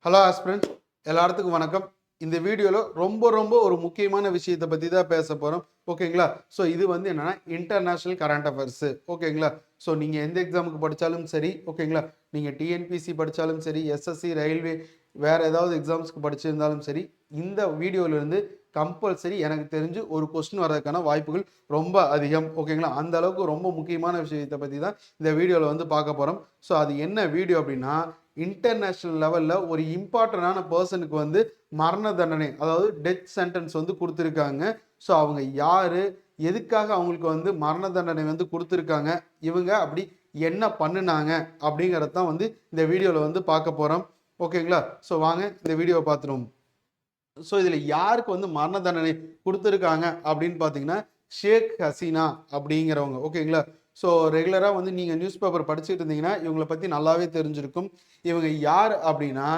Hello aspirants, எல்லாத்துக்கும் வணக்கம். இந்த வீடியோவில் ரொம்ப ஒரு முக்கியமான விஷயத்தை பற்றி தான் பேச போகிறோம். ஓகேங்களா? ஸோ இது வந்து என்னென்னா இன்டர்நேஷ்னல் கரண்ட் அஃபேர்ஸு. ஓகேங்களா? ஸோ நீங்கள் எந்த எக்ஸாமுக்கு படித்தாலும் சரி, ஓகேங்களா, நீங்கள் டிஎன்பிசி படித்தாலும் சரி, எஸ்எஸ்சி, ரயில்வே, வேறு ஏதாவது எக்ஸாம்ஸ்க்கு படிச்சிருந்தாலும் சரி, இந்த வீடியோவிலேருந்து கம்பல்சரி எனக்கு தெரிஞ்சு ஒரு கொஸ்டின் வர்றதுக்கான வாய்ப்புகள் ரொம்ப அதிகம். ஓகேங்களா? அந்த அளவுக்கு ரொம்ப முக்கியமான விஷயத்தை பற்றி தான் இந்த வீடியோவில் வந்து பார்க்க போகிறோம். ஸோ அது என்ன வீடியோ அப்படின்னா, இன்டர்நேஷ்னல் லெவலில் ஒரு இம்பார்ட்டண்டான பர்சனுக்கு வந்து மரண தண்டனை, அதாவது டெத் சென்டென்ஸ் வந்து கொடுத்துருக்காங்க. ஸோ அவங்க யார், எதுக்காக அவங்களுக்கு வந்து மரண தண்டனை வந்து கொடுத்துருக்காங்க, இவங்க அப்படி என்ன பண்ணுனாங்க அப்படிங்கிறது தான் வந்து இந்த வீடியோவில் வந்து பார்க்க போகிறோம். ஓகேங்களா? ஸோ வாங்க இந்த வீடியோவை பார்த்துருவோம். ஸோ இதில் யாருக்கு வந்து மரண தண்டனை கொடுத்துருக்காங்க அப்படின்னு பார்த்தீங்கன்னா, ஷேக் ஹசீனா அப்படிங்கிறவங்க. ஓகேங்களா? ஸோ ரெகுலராக வந்து நீங்கள் நியூஸ் பேப்பர் படிச்சுட்டு இருந்தீங்கன்னா இவங்களை பற்றி நல்லாவே தெரிஞ்சிருக்கும். இவங்க யார் அப்படின்னா,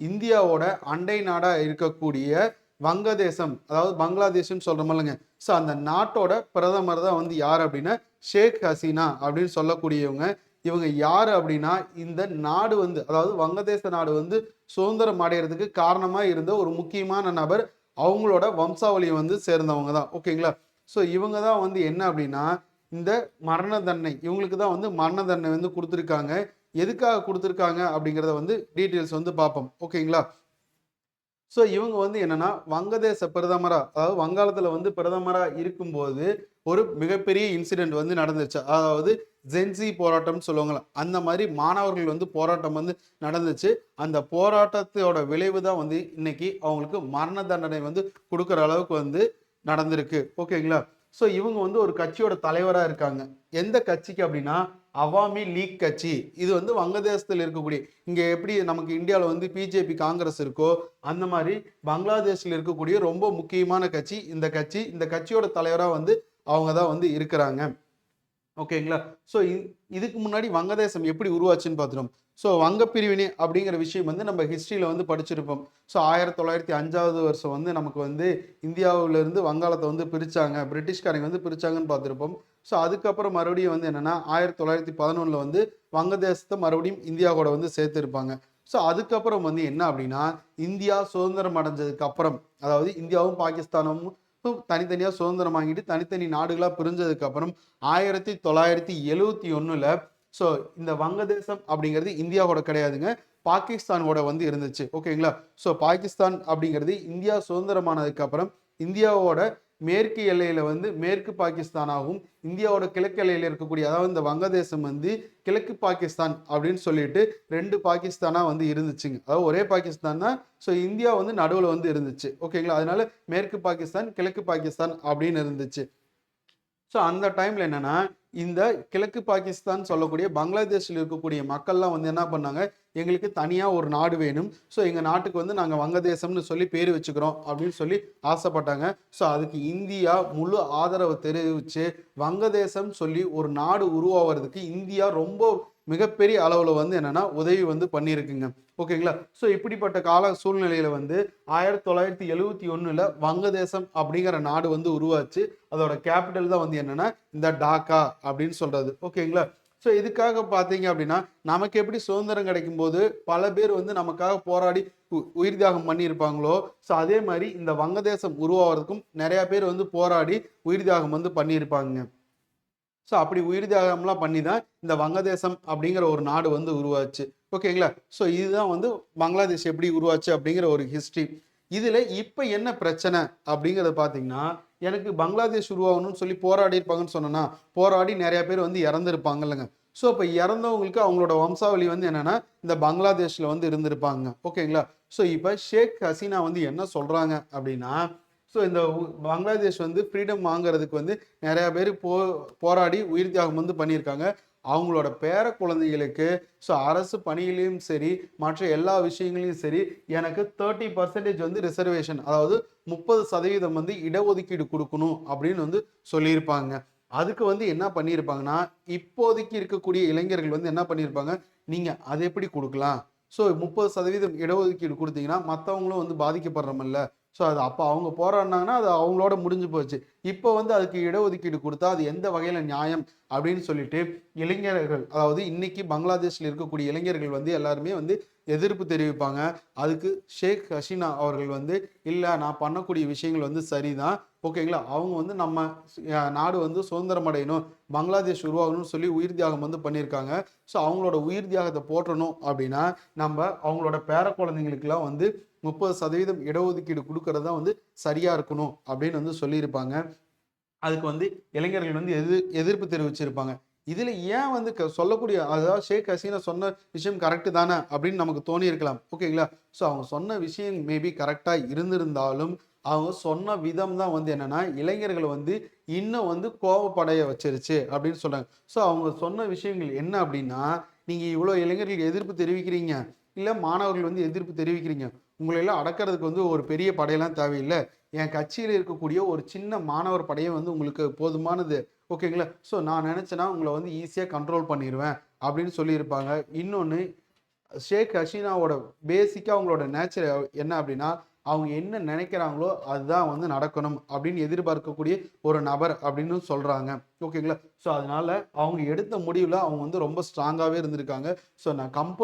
இந்தியாவோட அண்டை நாடாக இருக்கக்கூடிய வங்கதேசம், அதாவது பங்களாதேஷ்னு சொல்கிறோமில்லங்க. ஸோ அந்த நாட்டோட பிரதமர் தான் வந்து யார் அப்படின்னா ஷேக் ஹசீனா அப்படின்னு சொல்லக்கூடியவங்க. இவங்க யார் அப்படின்னா, இந்த நாடு வந்து, அதாவது வங்கதேச நாடு வந்து சுதந்திரம் அடைகிறதுக்கு காரணமாக இருந்த ஒரு முக்கியமான நபர். அவங்களோட வம்சாவளியை வந்து சேர்ந்தவங்க தான். ஓகேங்களா? ஸோ இவங்க தான் வந்து என்ன அப்படின்னா, இந்த மரண தண்டனை, இவங்களுக்கு தான் வந்து மரண தண்டனை வந்து கொடுத்துருக்காங்க. எதுக்காக கொடுத்துருக்காங்க அப்படிங்கிறத வந்து டீட்டெயில்ஸ் வந்து பார்ப்போம். ஓகேங்களா? ஸோ இவங்க வந்து என்னன்னா, வங்கதேச பிரதமரா, அதாவது வங்காளத்தில் வந்து பிரதமராக இருக்கும்போது ஒரு மிகப்பெரிய இன்சிடென்ட் வந்து நடந்துச்சு. அதாவது ஜென்சி போராட்டம்னு சொல்லுவாங்களா, அந்த மாதிரி மாணவர்கள் வந்து போராட்டம் வந்து நடந்துச்சு. அந்த போராட்டத்தோட விளைவு தான் வந்து இன்னைக்கு அவங்களுக்கு மரண தண்டனை வந்து கொடுக்குற அளவுக்கு வந்து நடந்திருக்கு. ஓகேங்களா? ஸோ இவங்க வந்து ஒரு கட்சியோட தலைவராக இருக்காங்க. எந்த கட்சிக்கு அப்படின்னா, அவாமி லீக் கட்சி. இது வந்து வங்கதேசத்தில் இருக்கக்கூடிய, இங்கே எப்படி நமக்கு இந்தியாவில் வந்து பிஜேபி காங்கிரஸ் இருக்கோ, அந்த மாதிரி பங்களாதேஷில் இருக்கக்கூடிய ரொம்ப முக்கியமான கட்சி இந்த கட்சி. இந்த கட்சியோட தலைவராக வந்து அவங்க தான் வந்து இருக்கிறாங்க. ஓகேங்களா? ஸோ இதுக்கு முன்னாடி வங்கதேசம் எப்படி உருவாச்சுன்னு பார்த்துட்டோம். ஸோ வங்க பிரிவினை அப்படிங்கிற விஷயம் வந்து நம்ம ஹிஸ்ட்ரியில் வந்து படிச்சிருப்போம். ஸோ 1905 வருஷம் வந்து நமக்கு வந்து இந்தியாவிலிருந்து வங்காளத்தை வந்து பிரித்தாங்க, பிரிட்டிஷ்காரங்க வந்து பிரித்தாங்கன்னு பார்த்துருப்போம். ஸோ அதுக்கப்புறம் மறுபடியும் வந்து என்னென்னா 1911 வந்து வங்கதேசத்தை மறுபடியும் இந்தியா கூட வந்து சேர்த்துருப்பாங்க. ஸோ அதுக்கப்புறம் வந்து என்ன அப்படின்னா, இந்தியா சுதந்திரம் அடைஞ்சதுக்கு அப்புறம், அதாவது இந்தியாவும் பாகிஸ்தானும் தனித்தனியாக சுதந்திரம் வாங்கிட்டு தனித்தனி நாடுகளாக பிரிஞ்சதுக்கு அப்புறம் 1971 ஸோ இந்த வங்கதேசம் அப்படிங்கிறது இந்தியாவோட கிடையாதுங்க, பாகிஸ்தானோட வந்து இருந்துச்சு. ஓகேங்களா? ஸோ பாகிஸ்தான் அப்படிங்கிறது இந்தியா சுதந்திரமானதுக்கு அப்புறம் இந்தியாவோட மேற்கு எல்லையில வந்து மேற்கு பாகிஸ்தானாகவும், இந்தியாவோட கிழக்கு எல்லையில் இருக்கக்கூடிய, அதாவது இந்த வங்கதேசம் வந்து கிழக்கு பாகிஸ்தான் அப்படின்னு சொல்லிட்டு ரெண்டு பாகிஸ்தானா வந்து இருந்துச்சுங்க. அதாவது ஒரே பாகிஸ்தான் தான். ஸோ இந்தியா வந்து நடுவில் வந்து இருந்துச்சு. ஓகேங்களா? அதனால மேற்கு பாகிஸ்தான், கிழக்கு பாகிஸ்தான் அப்படின்னு இருந்துச்சு. ஸோ அந்த டைமில் என்னென்னா, இந்த கிழக்கு பாகிஸ்தான் சொல்லக்கூடிய பங்களாதேஷில் இருக்கக்கூடிய மக்கள்லாம் வந்து என்ன பண்ணாங்க, எங்களுக்கு தனியாக ஒரு நாடு வேணும், ஸோ எங்கள் நாட்டுக்கு வந்து நாங்கள் வங்கதேசம்னு சொல்லி பேர் வச்சுக்கிறோம் அப்படின்னு சொல்லி ஆசைப்பட்டாங்க. ஸோ அதுக்கு இந்தியா முழு ஆதரவு தெரிவித்து வங்கதேசம் சொல்லி ஒரு நாடு உருவாகிறதுக்கு இந்தியா ரொம்ப மிகப்பெரிய அளவில் வந்து என்னென்னா உதவி வந்து பண்ணியிருக்குங்க. ஓகேங்களா? ஸோ இப்படிப்பட்ட கால சூழ்நிலையில் வந்து 1971 வங்கதேசம் அப்படிங்கிற நாடு வந்து உருவாச்சு. அதோட கேபிட்டல் தான் வந்து என்னென்னா இந்த டாக்கா அப்படின்னு சொல்கிறது. ஓகேங்களா? ஸோ இதுக்காக பார்த்தீங்க அப்படின்னா, நமக்கு எப்படி சுதந்திரம் கிடைக்கும் போது பல பேர் வந்து நமக்காக போராடி உயிர் தியாகம் பண்ணியிருப்பாங்களோ, ஸோ அதே மாதிரி இந்த வங்கதேசம் உருவாகிறதுக்கும் நிறையா பேர் வந்து போராடி உயிர் தியாகம் வந்து பண்ணியிருப்பாங்க. ஸோ அப்படி உயிர் தியாகம்லாம் பண்ணி தான் இந்த வங்கதேசம் அப்படிங்கிற ஒரு நாடு வந்து உருவாச்சு. ஓகேங்களா? ஸோ இதுதான் வந்து பங்களாதேஷ் எப்படி உருவாச்சு அப்படிங்கிற ஒரு ஹிஸ்ட்ரி. இதில் இப்போ என்ன பிரச்சனை அப்படிங்கிறத பார்த்தீங்கன்னா, எனக்கு பங்களாதேஷ் உருவாகணும்னு சொல்லி போராடி இருப்பாங்கன்னு சொன்னேன்னா, போராடி நிறைய பேர் வந்து இறந்துருப்பாங்க இல்லைங்க. ஸோ இப்போ இறந்தவங்களுக்கு அவங்களோட வம்சாவளி வந்து என்னென்னா இந்த பங்களாதேஷில் வந்து இருந்திருப்பாங்க. ஓகேங்களா? ஸோ இப்போ ஷேக் ஹசீனா வந்து என்ன சொல்கிறாங்க அப்படின்னா, ஸோ இந்த பங்களாதேஷ் வந்து ஃப்ரீடம் வாங்குறதுக்கு வந்து நிறையா பேர் போராடி உயிர் தியாகம் வந்து பண்ணியிருக்காங்க. அவங்களோட பேர குழந்தைகளுக்கு ஸோ அரசு பணியிலையும் சரி, மற்ற எல்லா விஷயங்களையும் சரி, எனக்கு 30% வந்து ரிசர்வேஷன், அதாவது 30% வந்து இடஒதுக்கீடு கொடுக்கணும் அப்படின்னு வந்து சொல்லியிருப்பாங்க. அதுக்கு வந்து என்ன பண்ணியிருப்பாங்கன்னா, இப்போதைக்கு இருக்கக்கூடிய இளைஞர்கள் வந்து என்ன பண்ணியிருப்பாங்க, நீங்கள் அதை எப்படி கொடுக்கலாம், ஸோ 30% இடஒதுக்கீடு கொடுத்தீங்கன்னா மற்றவங்களும் வந்து பாதிக்கப்படுறோமில்ல, ஸோ அது அப்போ அவங்க போராடினாங்கன்னா அது அவங்களோட முடிஞ்சு போச்சு. இப்போ வந்து அதுக்கு இடஒதுக்கீடு கொடுத்தா அது எந்த வகையில் நியாயம் அப்படின்னு சொல்லிட்டு இளைஞர்கள், அதாவது இன்னைக்கு பங்களாதேஷில் இருக்கக்கூடிய இளைஞர்கள் வந்து எல்லாருமே வந்து எதிர்ப்பு தெரிவிப்பாங்க. அதுக்கு ஷேக் ஹசீனா அவர்கள் வந்து இல்லை நான் பண்ணக்கூடிய விஷயங்கள் வந்து சரிதான், ஓகேங்களா, அவங்க வந்து நம்ம நாடு வந்து சுதந்திரம் அடையணும், பங்களாதேஷ் உருவாகணும்னு சொல்லி உயிர் தியாகம் வந்து பண்ணியிருக்காங்க. ஸோ அவங்களோட உயிர் தியாகத்தை போற்றணும் அப்படின்னா நம்ம அவங்களோட பேர குழந்தைங்களுக்கெல்லாம் வந்து 30% இடஒதுக்கீடு கொடுக்கறது தான் வந்து சரியா இருக்கணும் அப்படின்னு வந்து சொல்லியிருப்பாங்க. அதுக்கு வந்து இளைஞர்கள் வந்து எதிர்ப்பு தெரிவிச்சிருப்பாங்க. இதுல ஏன் வந்து சொல்லக்கூடிய, அதாவது ஷேக் ஹசீனா சொன்ன விஷயம் கரெக்ட் தானே அப்படின்னு நமக்கு தோணி இருக்கலாம், ஓகேங்களா. ஸோ அவங்க சொன்ன விஷயம் மேபி கரெக்டா இருந்திருந்தாலும் அவங்க சொன்ன விதம் தான் வந்து என்னன்னா இளைஞர்களை வந்து இன்னும் வந்து கோபப்படைய வச்சிருச்சு அப்படின்னு சொல்றாங்க. ஸோ அவங்க சொன்ன விஷயங்கள் என்ன அப்படின்னா, நீங்க இவ்வளோ இளைஞர்களுக்கு எதிர்ப்பு தெரிவிக்கிறீங்க, இல்ல மாணவர்கள் வந்து எதிர்ப்பு தெரிவிக்கிறீங்க, உங்களை எல்லாம் அடக்கிறதுக்கு வந்து ஒரு பெரிய படையெல்லாம் தேவையில்லை, என் கட்சியில் இருக்கக்கூடிய ஒரு சின்ன மாணவர் படையே வந்து உங்களுக்கு போதுமானது, ஓகேங்களா. ஸோ நான் நினச்சேன்னா உங்களை வந்து ஈஸியாக கண்ட்ரோல் பண்ணிடுவேன் அப்படின்னு சொல்லியிருப்பாங்க. இன்னொன்று, ஷேக் ஹசீனாவோட பேசிக்காக அவங்களோட நேச்சர் என்ன அப்படின்னா, அவங்க என்ன நினைக்கிறாங்களோ அதுதான் வந்து நடக்கணும் அப்படின்னு எதிர்பார்க்கக்கூடிய ஒரு நபர் அப்படின்னு சொல்கிறாங்க, ஓகேங்களா. ஸோ அதனால அவங்க எடுத்த முடிவில் அவங்க வந்து ரொம்ப ஸ்ட்ராங்காகவே இருந்திருக்காங்க. ஸோ நான்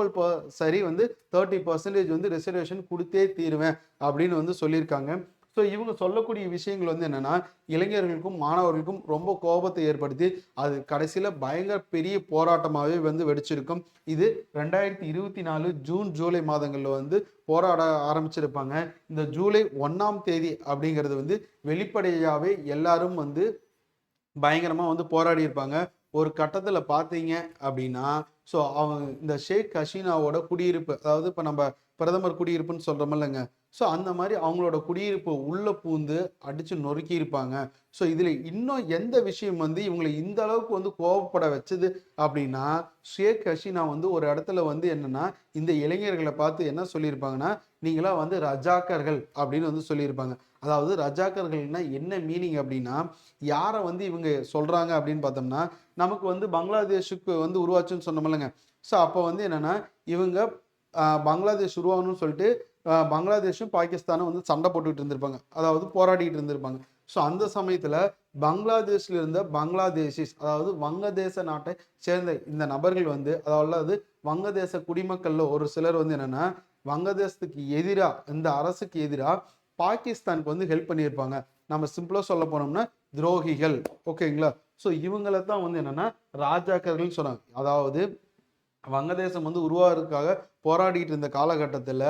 சரி வந்து 30% வந்து ரிசர்வேஷன் கொடுத்தே தீருவேன் அப்படின்னு வந்து சொல்லியிருக்காங்க. ஸோ இவங்க சொல்லக்கூடிய விஷயங்கள் வந்து என்னன்னா இளைஞர்களுக்கும் மாணவர்களுக்கும் ரொம்ப கோபத்தை ஏற்படுத்தி அது கடைசியில் பயங்கர பெரிய போராட்டமாகவே வந்து வெடிச்சிருக்கும். இது 2024 ஜூன் ஜூலை மாதங்களில் வந்து போராட ஆரம்பிச்சிருப்பாங்க. இந்த ஜூலை 1ஆம் தேதி அப்படிங்கிறது வந்து வெளிப்படையாகவே எல்லாரும் வந்து பயங்கரமா வந்து போராடி இருப்பாங்க. ஒரு கட்டத்துல பார்த்தீங்க அப்படின்னா, ஸோ அவங்க இந்த ஷேக் ஹசீனாவோட குடியிருப்பு, அதாவது இப்ப நம்ம பிரதமர் குடியிருப்புன்னு சொல்றோமில்லங்க. ஸோ அந்த மாரி அவங்களோட குடியிருப்பு உள்ள பூந்து அடிச்சு நொறுக்கியிருப்பாங்க. ஸோ இதுல இன்னும் எந்த விஷயம் வந்து இவங்கள இந்த அளவுக்கு வந்து கோவப்பட வச்சது அப்படின்னா, ஷேக் ஹசீனா வந்து ஒரு இடத்துல வந்து என்னன்னா, இந்த இளைஞர்கள பார்த்து என்ன சொல்லியிருப்பாங்கன்னா, நீங்கலாம் வந்து ரஜாக்கர்கள் அப்படின்னு வந்து சொல்லியிருப்பாங்க. அதாவது ரஜாக்கர்கள்னா என்ன மீனிங் அப்படின்னா, யார வந்து இவங்க சொல்றாங்க அப்படின்னு பார்த்தோம்னா, நமக்கு வந்து பங்களாதேஷுக்கு வந்து உருவாச்சுன்னு சொன்னோமில்லங்க. ஸோ அப்போ வந்து என்னன்னா, இவங்க பங்களாதேஷ் உருவாகணும்னு சொல்லிட்டு பங்களாதேஷும் பாகிஸ்தானும் வந்து சண்டை போட்டுக்கிட்டு இருந்திருப்பாங்க. அதாவது போராடிட்டு இருந்திருப்பாங்க. ஸோ அந்த சமயத்துல பங்களாதேஷ்ல இருந்த பங்களாதேஷிஸ், அதாவது வங்கதேச நாட்டை சேர்ந்த இந்த நபர்கள் வந்து, அதாவது வங்கதேச குடிமக்கள்ல ஒரு சிலர் வந்து என்னன்னா, வங்கதேசத்துக்கு எதிரா, இந்த அரசுக்கு எதிரா பாகிஸ்தானுக்கு வந்து ஹெல்ப் பண்ணியிருப்பாங்க. நம்ம சிம்பிளா சொல்ல போனோம்னா துரோகிகள், ஓகேங்களா. ஸோ இவங்களை தான் வந்து என்னன்னா ராஜாக்கர்கள்னு சொன்னாங்க. அதாவது வங்கதேசம் வந்து உருவாகிறதுக்காக போராடிட்டு இருந்த காலகட்டத்தில்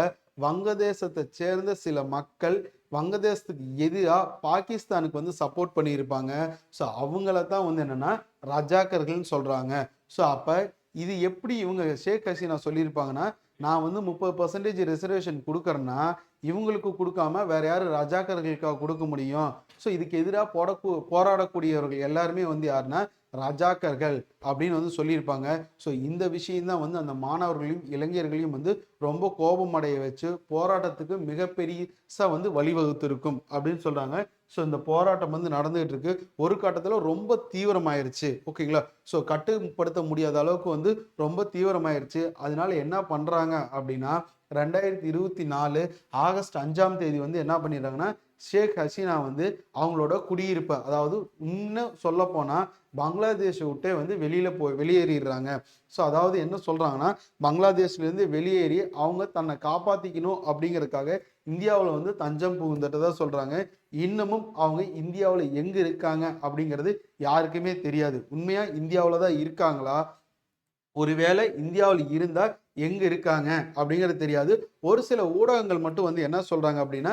வங்கதேசத்தை சேர்ந்த சில மக்கள் வங்கதேசத்துக்கு எதிராக பாகிஸ்தானுக்கு வந்து சப்போர்ட் பண்ணியிருப்பாங்க. ஸோ அவங்கள தான் வந்து என்னன்னா ரஜாக்கர்கள்னு சொல்றாங்க. ஸோ அப்ப இது எப்படி இவங்க ஷேக் ஹசீனா சொல்லியிருப்பாங்கன்னா, நான் வந்து 30% ரிசர்வேஷன் கொடுக்குறேன்னா இவங்களுக்கு கொடுக்காம வேற யாரு ரஜாக்கர்களுக்காக கொடுக்க முடியும். ஸோ இதுக்கு எதிராக போராடக்கூடியவர்கள் எல்லாருமே வந்து யாருன்னா ரஜாக்கர்கள் அப்படின்னு வந்து சொல்லியிருப்பாங்க. ஸோ இந்த விஷயம்தான் வந்து அந்த மாணவர்களையும் இளைஞர்களையும் வந்து ரொம்ப கோபம் அடைய வச்சு போராட்டத்துக்கு மிகப்பெரியசா வந்து வழிவகுத்திருக்கும் அப்படின்னு சொல்றாங்க. ஸோ இந்த போராட்டம் வந்து நடந்துகிட்டு இருக்கு. ஒரு கட்டத்தில் ரொம்ப தீவிரமாயிருச்சு, ஓகேங்களா. ஸோ கட்டுப்படுத்த முடியாத அளவுக்கு வந்து ரொம்ப தீவிரமாயிருச்சு. அதனால என்ன பண்றாங்க அப்படின்னா, 2024 ஆகஸ்ட் 5ஆம் தேதி வந்து என்ன பண்ணிடுறாங்கன்னா, ஷேக் ஹசீனா வந்து அவங்களோட குடியிருப்பை, அதாவது இன்னும் சொல்ல போனா பங்களாதேஷை விட்டே வந்து வெளியேறிடுறாங்க. ஸோ அதாவது என்ன சொல்றாங்கன்னா, பங்களாதேஷ்ல இருந்து வெளியேறி அவங்க தன்னை காப்பாத்திக்கணும் அப்படிங்கிறதுக்காக இந்தியாவில் வந்து தஞ்சம் புகுந்துட்டதா சொல்றாங்க. இன்னமும் அவங்க இந்தியாவில் எங்க இருக்காங்க அப்படிங்கிறது யாருக்குமே தெரியாது. உண்மையா இந்தியாவில் தான் இருக்காங்களா, ஒருவேளை இந்தியாவில் இருந்தா எங்க இருக்காங்க அப்படிங்கிறது தெரியாது. ஒரு சில ஊடகங்கள் மட்டும் வந்து என்ன சொல்றாங்க அப்படின்னா,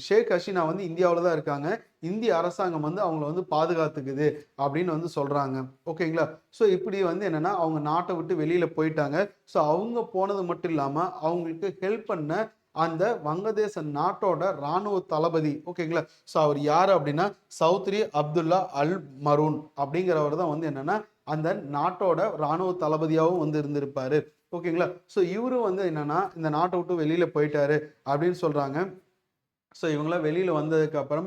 ஷேக் ஹசீனா வந்து இந்தியாவில் தான் இருக்காங்க, இந்திய அரசாங்கம் வந்து அவங்கள வந்து பாதுகாத்துக்குது அப்படின்னு வந்து சொல்றாங்க, ஓகேங்களா. ஸோ இப்படி வந்து என்னன்னா அவங்க நாட்டை விட்டு வெளியில போயிட்டாங்க. ஸோ அவங்க போனது மட்டும் இல்லாம அவங்களுக்கு ஹெல்ப் பண்ண அந்த வங்கதேச நாட்டோட ராணுவ தளபதி, ஓகேங்களா. ஸோ அவர் யாரு அப்படின்னா சௌத்ரி அப்துல்லா அல் மரூன் அப்படிங்கிறவர் தான் வந்து என்னன்னா அந்த நாட்டோட ராணுவ தளபதியாகவும் வந்து இருந்திருப்பாரு, ஓகேங்களா. ஸோ இவரும் வந்து என்னன்னா இந்த நாட்டை விட்டு வெளியில போயிட்டாரு அப்படின்னு சொல்றாங்க. ஸோ இவங்களாம் வெளியில வந்ததுக்கு அப்புறம்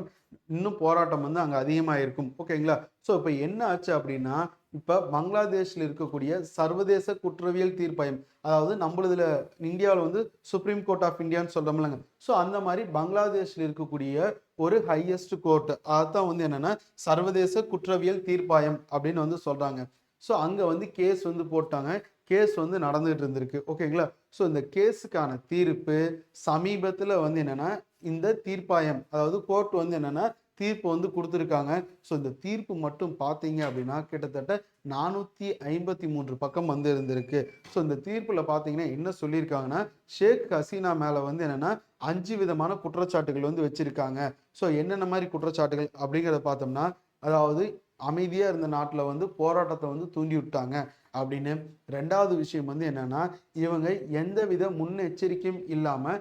இன்னும் போராட்டம் வந்து அங்கே அதிகமாக இருக்கும். ஓகேங்களா? ஸோ இப்போ என்ன ஆச்சு அப்படின்னா, இப்போ பங்களாதேஷில் இருக்கக்கூடிய சர்வதேச குற்றவியல் தீர்ப்பாயம், அதாவது நம்மளதுல இந்தியாவில் வந்து சுப்ரீம் கோர்ட் ஆஃப் இந்தியான்னு சொல்கிறோம்லங்க. ஸோ அந்த மாதிரி பங்களாதேஷில் இருக்கக்கூடிய ஒரு ஹையஸ்ட் கோர்ட், அதுதான் வந்து என்னன்னா சர்வதேச குற்றவியல் தீர்ப்பாயம் அப்படின்னு வந்து சொல்றாங்க. ஸோ அங்கே வந்து கேஸ் வந்து போட்டாங்க. கேஸ் வந்து நடந்துகிட்டு இருந்திருக்கு. ஓகேங்களா? ஸோ இந்த கேஸுக்கான தீர்ப்பு சமீபத்தில் வந்து என்னன்னா இந்த தீர்ப்பாயம், அதாவது கோர்ட் வந்து என்னன்னா தீர்ப்பு வந்து கொடுத்துருக்காங்க. ஸோ இந்த தீர்ப்பு மட்டும் பார்த்தீங்க அப்படின்னா கிட்டத்தட்ட 453 பக்கம் வந்து இருந்திருக்கு. ஸோ இந்த தீர்ப்பில் பார்த்தீங்கன்னா என்ன சொல்லியிருக்காங்கன்னா, ஷேக் ஹசீனா மேலே வந்து என்னன்னா 5 விதமான குற்றச்சாட்டுகள் வந்து வச்சிருக்காங்க. ஸோ என்னென்ன மாதிரி குற்றச்சாட்டுகள் அப்படிங்கிறத பார்த்தோம்னா, அதாவது அமைதியாக இருந்த நாட்டில் வந்து போராட்டத்தை வந்து தூண்டி விட்டாங்க அப்படின்னு. ரெண்டாவது விஷயம் வந்து என்னன்னா, இவங்க எந்தவித முன்னெச்சரிக்கையும் இல்லாமல்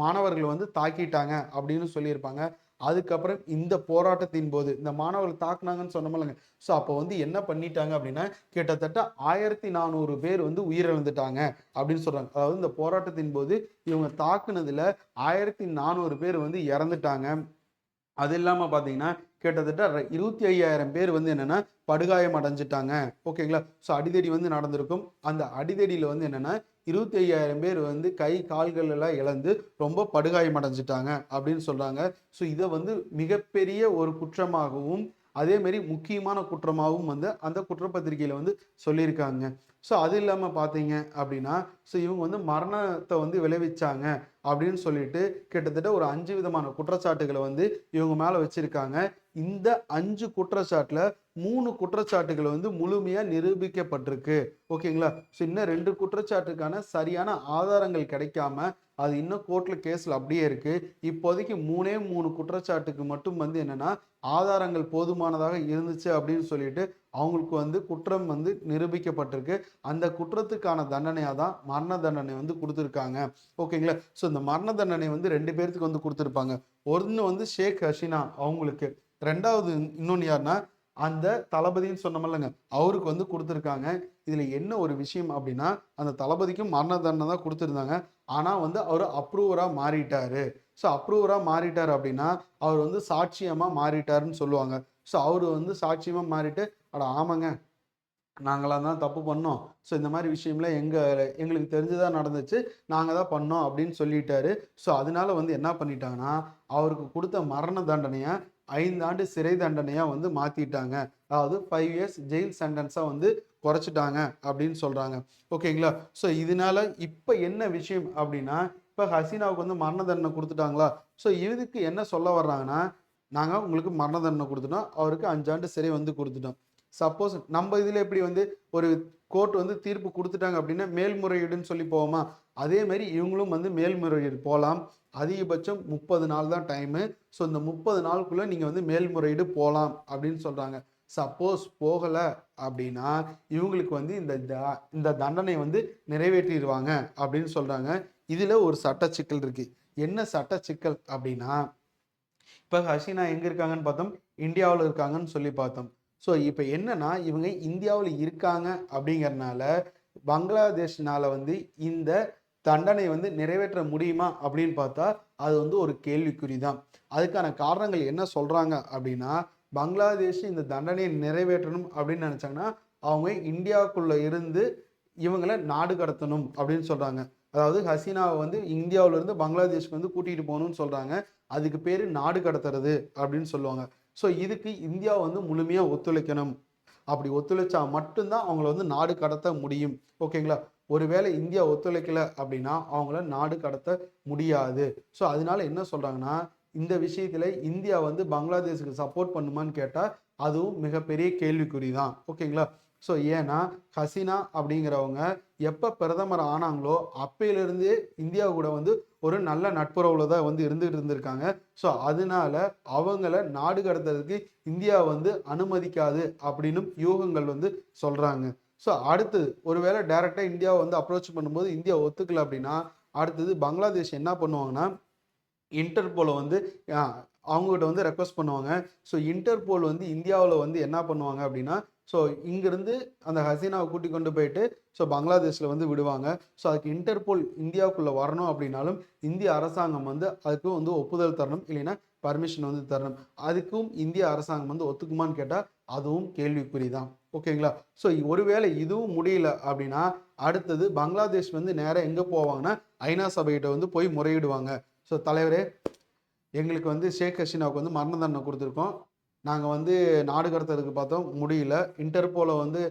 மாணவர்கள் வந்து தாக்கிட்டாங்க அப்படின்னு சொல்லியிருப்பாங்க. அதுக்கப்புறம் இந்த போராட்டத்தின் போது இந்த மாணவர்கள் தாக்குனாங்கன்னு சொன்னோம்லங்க. ஸோ அப்போ வந்து என்ன பண்ணிட்டாங்க அப்படின்னா, கிட்டத்தட்ட 1400 பேர் வந்து உயிரிழந்துட்டாங்க அப்படின்னு சொல்றாங்க. அதாவது இந்த போராட்டத்தின் போது இவங்க தாக்குனதுல 1400 பேர் வந்து இறந்துட்டாங்க. அது இல்லாமல் பார்த்தீங்கன்னா கிட்டத்தட்ட 25,000 பேர் வந்து என்னென்னா படுகாயம் அடைஞ்சிட்டாங்க. ஓகேங்களா? ஸோ அடிதடி வந்து நடந்திருக்கும். அந்த அடிதடியில் வந்து என்னென்னா 25,000 பேர் வந்து கை கால்கள் எல்லாம் இழந்து ரொம்ப படுகாயம் அடைஞ்சிட்டாங்க அப்படின்னு சொல்கிறாங்க. ஸோ இதை வந்து மிகப்பெரிய ஒரு குற்றமாகவும் அதேமாரி முக்கியமான குற்றமாகவும் வந்து அந்த குற்றப்பத்திரிகையில் வந்து சொல்லியிருக்காங்க. ஸோ அது இல்லாமல் பார்த்தீங்க அப்படின்னா, ஸோ இவங்க வந்து மரணத்தை வந்து விளைவிச்சாங்க அப்படின்னு சொல்லிட்டு கிட்டத்தட்ட ஒரு 5 விதமான குற்றச்சாட்டுகளை வந்து இவங்க மேலே வச்சிருக்காங்க. இந்த 5 குற்றச்சாட்டுல 3 குற்றச்சாட்டுகள் வந்து முழுமையா நிரூபிக்கப்பட்டிருக்கு. ஓகேங்களா? ஸோ இன்னும் 2 குற்றச்சாட்டுக்கான சரியான ஆதாரங்கள் கிடைக்காம அது இன்னும் கோர்ட்ல கேஸ்ல அப்படியே இருக்கு. இப்போதைக்கு 3 குற்றச்சாட்டுக்கு மட்டும் வந்து என்னன்னா ஆதாரங்கள் போதுமானதாக இருந்துச்சு அப்படின்னு சொல்லிட்டு அவங்களுக்கு வந்து குற்றம் வந்து நிரூபிக்கப்பட்டிருக்கு. அந்த குற்றத்துக்கான தண்டனையா தான் மரண தண்டனை வந்து கொடுத்துருக்காங்க. ஓகேங்களா? ஸோ இந்த மரண தண்டனை வந்து 2 பேர்த்துக்கு வந்து கொடுத்துருப்பாங்க. ஒன்று வந்து ஷேக் ஹசீனா அவங்களுக்கு, 2வது இன்னொன்று யாருன்னா அந்த தளபதின்னு சொன்னோம்லங்க, அவருக்கு வந்து கொடுத்துருக்காங்க. இதுல என்ன ஒரு விஷயம் அப்படின்னா, அந்த தளபதிக்கும் மரண தண்டனை தான் கொடுத்துருந்தாங்க. ஆனா வந்து அவர் அப்ரூவரா மாறிட்டாரு. ஸோ அப்ரூவரா மாறிட்டார் அப்படின்னா அவர் வந்து சாட்சியமா மாறிட்டாருன்னு சொல்லுவாங்க. ஸோ அவர் வந்து சாட்சியமா மாறிட்டு, அட ஆமாங்க, நாங்களாம் தான் தப்பு பண்ணோம். ஸோ இந்த மாதிரி விஷயம்லாம் எங்களுக்கு தெரிஞ்சுதான் நடந்துச்சு. நாங்க தான் பண்ணோம் அப்படின்னு சொல்லிட்டாரு. ஸோ அதனால வந்து என்ன பண்ணிட்டாங்கன்னா, அவருக்கு கொடுத்த மரண தண்டனைய 5 ஆண்டு சிறை தண்டனையா வந்து மாத்திட்டாங்க. அதாவது 5 இயர்ஸ் ஜெயில் சென்டென்ஸா வந்து குறைச்சிட்டாங்க அப்படின்னு சொல்றாங்க. ஓகேங்களா? ஸோ இதனால இப்ப என்ன விஷயம் அப்படின்னா, இப்ப ஹசீனாவுக்கு வந்து மரண தண்டனை குடுத்துட்டாங்களா? ஸோ இதுக்கு என்ன சொல்ல வர்றாங்கன்னா, நாங்க உங்களுக்கு மரண தண்டனை குடுத்துட்டோம். அவருக்கு 5 ஆண்டு சிறை வந்து குடுத்துட்டோம். சப்போஸ் நம்ம இதுல எப்படி வந்து ஒரு கோர்ட் வந்து தீர்ப்பு குடுத்துட்டாங்க அப்படின்னா, மேல்முறையீடுன்னு சொல்லி போவோமா? அதே மாரி இவங்களும் வந்து மேல்முறையீடு போலாம். அதிகபட்சம் 30 நாள் தான் டைமு. ஸோ இந்த 30 நாளுக்குள்ள நீங்க வந்து மேல்முறையீடு போலாம் அப்படின்னு சொல்றாங்க. சப்போஸ் போகல அப்படின்னா, இவங்களுக்கு வந்து இந்த தண்டனை வந்து நிறைவேற்றிருவாங்க அப்படின்னு சொல்றாங்க. இதுல ஒரு சட்ட சிக்கல் இருக்கு. என்ன சட்ட சிக்கல் அப்படின்னா, இப்ப ஹசீனா எங்க இருக்காங்கன்னு பார்த்தோம், இந்தியாவுல இருக்காங்கன்னு சொல்லி பார்த்தோம். ஸோ இப்ப என்னன்னா, இவங்க இந்தியாவுல இருக்காங்க அப்படிங்கிறனால, பங்களாதேஷ்னால வந்து இந்த தண்டனை வந்து நிறைவேற்ற முடியுமா அப்படின்னு பார்த்தா, அது வந்து ஒரு கேள்விக்குறி தான். அதுக்கான காரணங்கள் என்ன சொல்றாங்க அப்படின்னா, பங்களாதேஷ் இந்த தண்டனையை நிறைவேற்றணும் அப்படின்னு நினைச்சாங்கன்னா, அவங்க இந்தியாவுக்குள்ள இருந்து இவங்கள நாடு கடத்தணும் அப்படின்னு சொல்றாங்க. அதாவது ஹசீனாவை வந்து இந்தியாவுல இருந்து பங்களாதேஷ்க்கு வந்து கூட்டிட்டு போகணும்னு சொல்றாங்க. அதுக்கு பேரு நாடு கடத்துறது அப்படின்னு சொல்லுவாங்க. ஸோ இதுக்கு இந்தியா வந்து முழுமையா ஒத்துழைக்கணும். அப்படி ஒத்துழைச்சா மட்டும்தான் அவங்கள வந்து நாடு கடத்த முடியும். ஓகேங்களா? ஒருவேளை இந்தியா ஒத்துழைக்கல அப்படின்னா அவங்கள நாடு கடத்த முடியாது. ஸோ அதனால என்ன சொல்றாங்கன்னா, இந்த விஷயத்துல இந்தியா வந்து பங்களாதேஷுக்கு சப்போர்ட் பண்ணுமான்னு கேட்டா, அதுவும் மிகப்பெரிய கேள்விக்குறி தான். ஓகேங்களா? ஸோ ஏன்னா ஹசீனா அப்படிங்கிறவங்க எப்ப பிரதமர் ஆனாங்களோ அப்பையிலிருந்தே இந்தியா கூட வந்து ஒரு நல்ல நட்புறவுல தான் வந்து இருந்துட்டு இருந்திருக்காங்க. ஸோ அதனால அவங்கள நாடு கடத்துறதுக்கு இந்தியா வந்து அனுமதிக்காது அப்படின்னு யூகங்கள் வந்து சொல்றாங்க. ஸோ அடுத்தது ஒருவேளை டைரக்டா இந்தியாவை வந்து அப்ரோச் பண்ணும்போது இந்தியா ஒத்துக்கல அப்படின்னா, அடுத்தது பங்களாதேஷ் என்ன பண்ணுவாங்கன்னா, இன்டர்போல வந்து அவங்ககிட்ட வந்து ரெக்வஸ்ட் பண்ணுவாங்க. ஸோ இன்டர்போல் வந்து இந்தியாவில் வந்து என்ன பண்ணுவாங்க அப்படின்னா, ஸோ இங்கிருந்து அந்த ஹசீனாவை கூட்டி கொண்டு போயிட்டு ஸோ பங்களாதேஷில் வந்து விடுவாங்க. ஸோ அதுக்கு இன்டர்போல் இந்தியாவுக்குள்ளே வரணும் அப்படின்னாலும் இந்திய அரசாங்கம் வந்து அதுக்கும் வந்து ஒப்புதல் தரணும், இல்லைன்னா பர்மிஷன் வந்து தரணும். அதுக்கும் இந்திய அரசாங்கம் வந்து ஒத்துக்குமான்னு கேட்டால் அதுவும் கேள்விக்குறி தான். ஓகேங்களா? ஸோ ஒருவேளை இதுவும் முடியல அப்படின்னா அடுத்தது பங்களாதேஷ் வந்து நேராக எங்கே போவாங்கன்னா ஐநா சபையிட்ட வந்து போய் முறையிடுவாங்க. ஸோ தலைவரே, எங்களுக்கு வந்து ஷேக் ஹசீனாவுக்கு வந்து மரண தண்டனை கொடுத்துருக்கோம். நாங்கள் வந்து நாடு கடத்துறதுக்கு பார்த்தோம், முடியல. இன்டர்போலை வந்து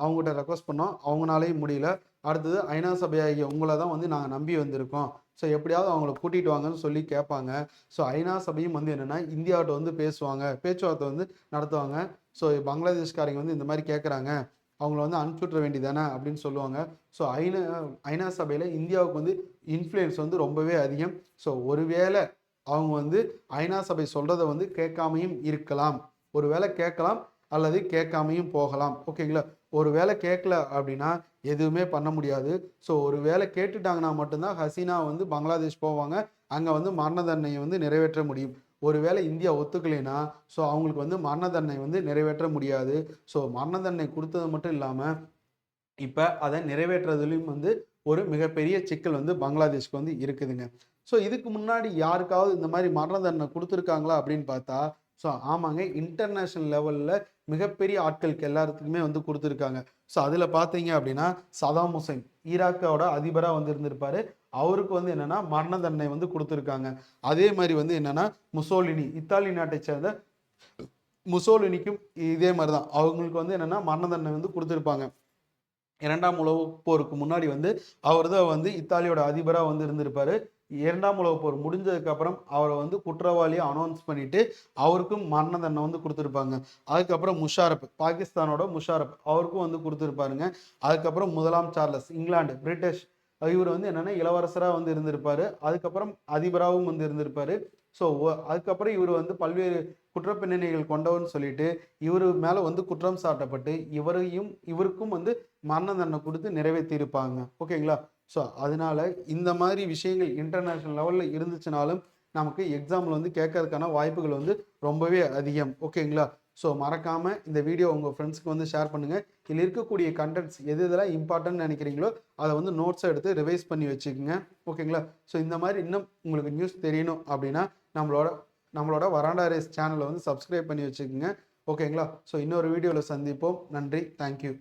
அவங்ககிட்ட ரெக்வஸ்ட் பண்ணோம், அவங்களாலையும் முடியல. அடுத்தது ஐநா சபையாகிய உங்களை தான் வந்து நாங்கள் நம்பி வந்திருக்கோம். ஸோ எப்படியாவது அவங்கள கூட்டிகிட்டு வாங்கன்னு சொல்லி கேட்பாங்க. ஸோ ஐநா சபையும் வந்து என்னென்னா இந்தியாவிட்ட வந்து பேசுவாங்க, பேச்சுவார்த்தை வந்து நடத்துவாங்க. ஸோ பங்களாதேஷ்காரங்க வந்து இந்த மாதிரி கேட்குறாங்க, அவங்கள வந்து அனுப்பிச்சுட்ற வேண்டியதானே அப்படின்னு சொல்லுவாங்க. ஸோ ஐநா சபையில் இந்தியாவுக்கு வந்து இன்ஃப்ளூயன்ஸ் வந்து ரொம்பவே அதிகம். ஸோ ஒருவேளை அவங்க வந்து ஐநா சபை சொல்கிறத வந்து கேட்காமையும் இருக்கலாம். ஒரு வேளை கேட்கலாம் அல்லது கேட்காமையும் போகலாம். ஓகேங்களா? ஒரு வேளை கேட்கல அப்படின்னா எதுவுமே பண்ண முடியாது. ஸோ ஒரு வேளை கேட்டுட்டாங்கன்னா மட்டும்தான் ஹசீனா வந்து பங்களாதேஷ் போவாங்க. அங்கே வந்து மரண தண்டனையை வந்து நிறைவேற்ற முடியும். ஒரு வேளை இந்தியா ஒத்துக்கலைன்னா ஸோ அவங்களுக்கு வந்து மரண தண்டனை வந்து நிறைவேற்ற முடியாது. ஸோ மரண தண்டனை கொடுத்தது மட்டும் இல்லாமல் இப்போ அதை நிறைவேற்றுறதுலையும் வந்து ஒரு மிகப்பெரிய சிக்கல் வந்து பங்களாதேஷ்க்கு வந்து இருக்குதுங்க. ஸோ இதுக்கு முன்னாடி யாருக்காவது இந்த மாதிரி மரண தண்டனை கொடுத்துருக்காங்களா அப்படின்னு பார்த்தா, ஸோ ஆமாங்க, இன்டர்நேஷ்னல் லெவலில் மிகப்பெரிய ஆட்களுக்கு எல்லாத்துக்குமே வந்து கொடுத்துருக்காங்க. ஸோ அதில் பார்த்தீங்க அப்படின்னா சதாம் ஹுசைன் ஈராக்கோட அதிபராக வந்து இருந்திருப்பாரு. அவருக்கு வந்து என்னென்னா மரண தண்டனை வந்து கொடுத்துருக்காங்க. அதே மாதிரி வந்து என்னென்னா முசோலினி, இத்தாலி நாட்டை சேர்ந்த முசோலினிக்கும் இதே மாதிரி தான். அவங்களுக்கு வந்து என்னென்னா மரண தண்டனை வந்து கொடுத்துருப்பாங்க. 2ஆம் உலகப் போருக்கு முன்னாடி வந்து அவர் தான் வந்து இத்தாலியோட அதிபராக வந்து இருந்திருப்பாரு. 2ஆம் உலகப் போர் முடிஞ்சதுக்கப்புறம் அவரை வந்து குற்றவாளியாக அனௌன்ஸ் பண்ணிட்டு அவருக்கும் மரண தண்டனை வந்து கொடுத்துருப்பாங்க. அதுக்கப்புறம் முஷாரப், பாகிஸ்தானோட முஷாரப், அவருக்கும் வந்து கொடுத்துருப்பாருங்க. அதுக்கப்புறம் 1ஆம் சார்லஸ், இங்கிலாந்து, பிரிட்டிஷ், இவர் வந்து என்னென்னா இளவரசராக வந்து இருந்திருப்பாரு. அதுக்கப்புறம் அதிபராகவும் வந்து இருந்திருப்பாரு. ஸோ அதுக்கப்புறம் இவர் வந்து பல்வேறு குற்றப்பின்னணிகள் கொண்டவர்னு சொல்லிட்டு இவர் மேலே வந்து குற்றம் சாட்டப்பட்டு இவருக்கும் வந்து மரண தண்டனை கொடுத்து நிறைவேற்றியிருப்பாங்க. ஓகேங்களா? ஸோ அதனால இந்த மாதிரி விஷயங்கள் இன்டர்நேஷ்னல் லெவலில் இருந்துச்சுனாலும் நமக்கு எக்ஸாமில் வந்து கேட்கறதுக்கான வாய்ப்புகள் வந்து ரொம்பவே அதிகம். ஓகேங்களா? ஸோ மறக்காமல் இந்த வீடியோ உங்கள் ஃப்ரெண்ட்ஸ்க்கு வந்து ஷேர் பண்ணுங்கள். இதில் இருக்கக்கூடிய கண்டென்ட்ஸ் எதெல்லாம் இம்பார்ட்டன்ட் நினைக்கிறீங்களோ அதை வந்து நோட்ஸை எடுத்து ரிவைஸ் பண்ணி வச்சுக்கோங்க. ஓகேங்களா? ஸோ இந்த மாதிரி இன்னும் உங்களுக்கு நியூஸ் தெரியணும் அப்படின்னா நம்மளோட வராண்டா ரேஸ் சேனலை வந்து சப்ஸ்கிரைப் பண்ணி வச்சுக்கோங்க. ஓகேங்களா? ஸோ இன்னொரு வீடியோவில் சந்திப்போம். நன்றி. தேங்க்யூ.